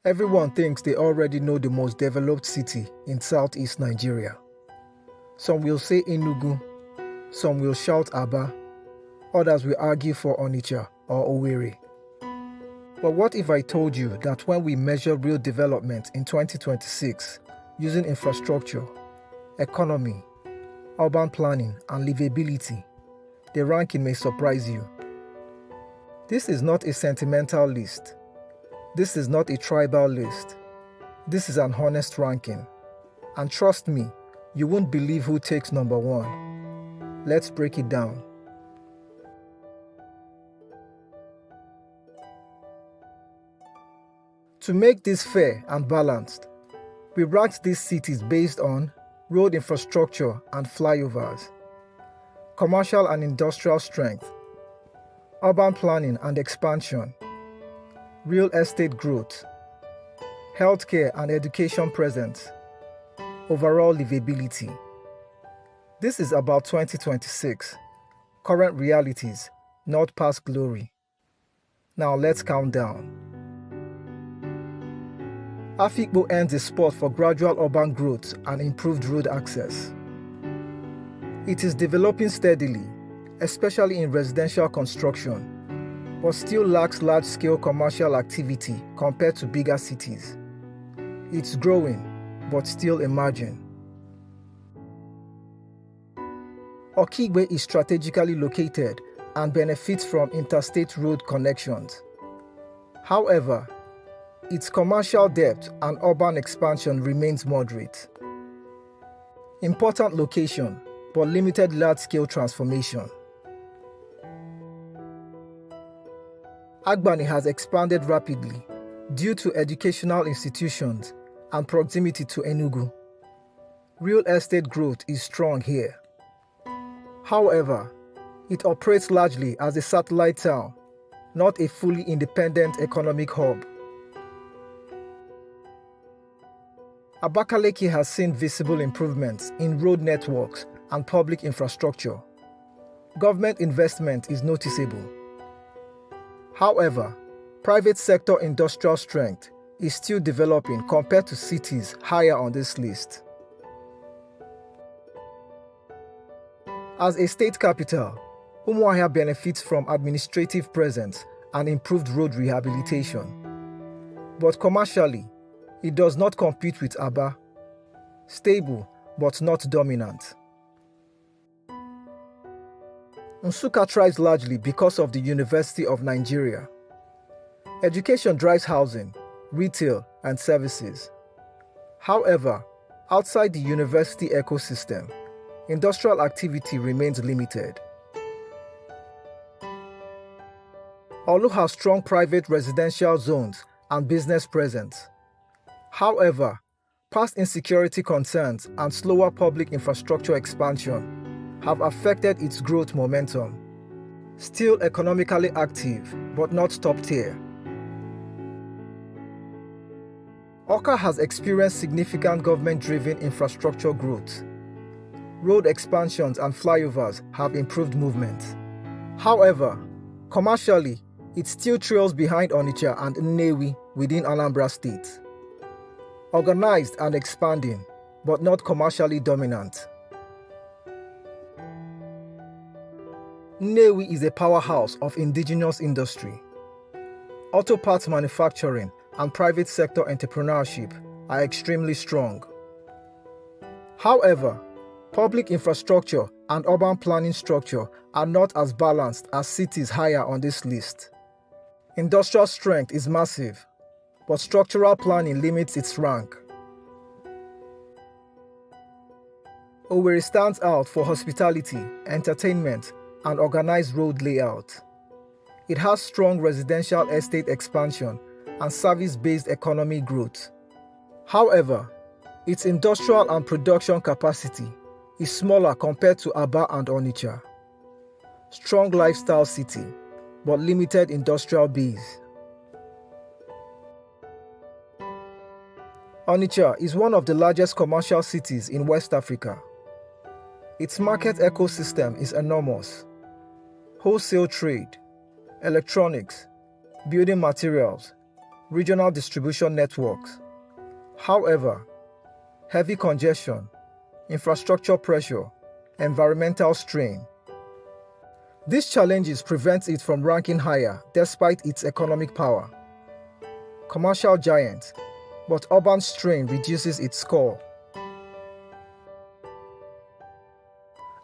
Everyone thinks they already know the most developed city in southeast Nigeria. Some will say Enugu, some will shout Aba, others will argue for Onitsha or Owerri. But what if I told you that when we measure real development in 2026 using infrastructure, economy, urban planning, and livability, the ranking may surprise you. This is not a sentimental list. This is not a tribal list. This is an honest ranking. And trust me, you won't believe who takes number one. Let's break it down. To make this fair and balanced, we ranked these cities based on road infrastructure and flyovers, commercial and industrial strength, urban planning and expansion, real estate growth, healthcare and education presence, overall livability. This is about 2026, current realities, not past glory. Now let's count down. Afikpo earns a spot for gradual urban growth and improved road access. It is developing steadily, especially in residential construction, but still lacks large-scale commercial activity compared to bigger cities. It's growing, but still emerging. Okigwe is strategically located and benefits from interstate road connections. However, its commercial depth and urban expansion remains moderate. Important location, but limited large-scale transformation. Agbani has expanded rapidly due to educational institutions and proximity to Enugu. Real estate growth is strong here. However, it operates largely as a satellite town, not a fully independent economic hub. Abakaliki has seen visible improvements in road networks and public infrastructure. Government investment is noticeable. However, private sector industrial strength is still developing compared to cities higher on this list. As a state capital, Umuahia benefits from administrative presence and improved road rehabilitation. But commercially, it does not compete with Aba. Stable, but not dominant. Nsukka thrives largely because of the University of Nigeria. Education drives housing, retail, and services. However, outside the university ecosystem, industrial activity remains limited. Olu has strong private residential zones and business presence. However, past insecurity concerns and slower public infrastructure expansion have affected its growth momentum. Still economically active, but not top tier. Awka has experienced significant government-driven infrastructure growth. Road expansions and flyovers have improved movement. However, commercially, it still trails behind Onitsha and Nnewi within Anambra state. Organized and expanding, but not commercially dominant. Nnewi is a powerhouse of indigenous industry. Auto parts manufacturing and private sector entrepreneurship are extremely strong. However, public infrastructure and urban planning structure are not as balanced as cities higher on this list. Industrial strength is massive, but structural planning limits its rank. Owerri stands out for hospitality, entertainment, and organized road layout. It has strong residential estate expansion and service-based economy growth. However, its industrial and production capacity is smaller compared to Aba and Onitsha. Strong lifestyle city, but limited industrial base. Onitsha is one of the largest commercial cities in West Africa. Its market ecosystem is enormous. Wholesale trade, electronics, building materials, regional distribution networks. However, heavy congestion, infrastructure pressure, environmental strain. These challenges prevent it from ranking higher despite its economic power. Commercial giant, but urban strain reduces its score.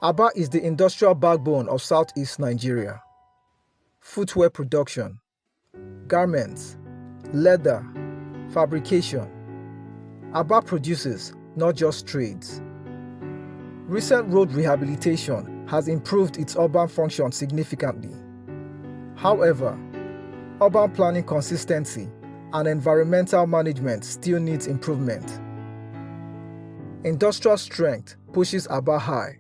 Aba is the industrial backbone of southeast Nigeria. Footwear production, garments, leather, fabrication. Aba produces not just trades. Recent road rehabilitation has improved its urban function significantly. However, urban planning consistency and environmental management still needs improvement. Industrial strength pushes Aba high,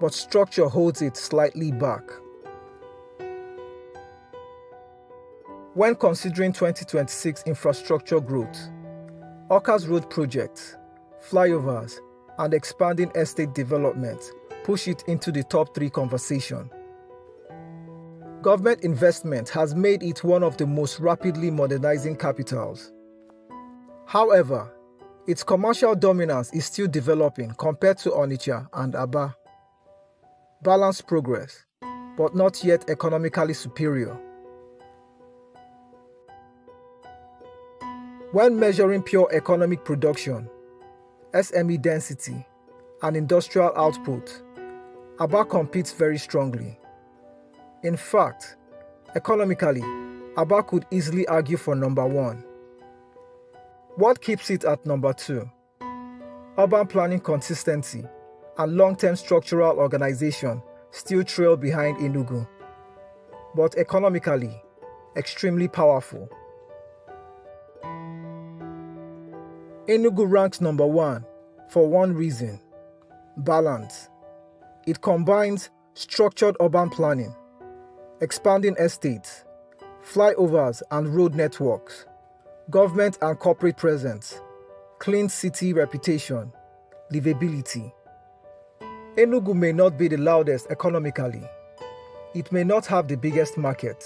but structure holds it slightly back. When considering 2026 infrastructure growth, Awka's road projects, flyovers, and expanding estate development push it into the top 3 conversation. Government investment has made it one of the most rapidly modernizing capitals. However, its commercial dominance is still developing compared to Onitsha and Aba. Balanced progress, but not yet economically superior. When measuring pure economic production, SME density, and industrial output, Aba competes very strongly. In fact, economically, Aba could easily argue for number 1. What keeps it at number 2? Urban planning consistency and long-term structural organization still trail behind Enugu, but economically, extremely powerful. Enugu ranks number 1 for one reason: balance. It combines structured urban planning, expanding estates, flyovers and road networks, government and corporate presence, clean city reputation, livability. Enugu may not be the loudest economically. It may not have the biggest market,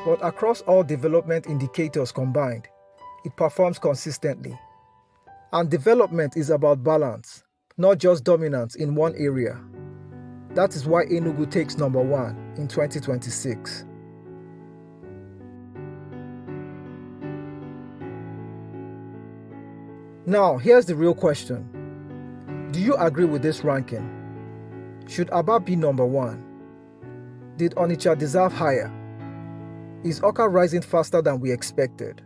but across all development indicators combined, it performs consistently. And development is about balance, not just dominance in one area. That is why Enugu takes number 1 in 2026. Now, here's the real question. Do you agree with this ranking? Should Aba be number 1? Did Onitsha deserve higher? Is Awka rising faster than we expected?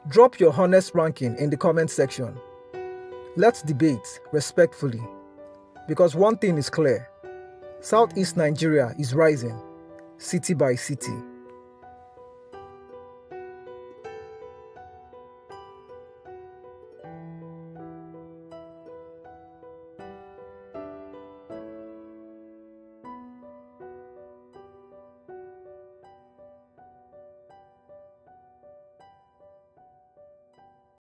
Drop your honest ranking in the comment section. Let's debate respectfully, because one thing is clear: Southeast Nigeria is rising, city by city.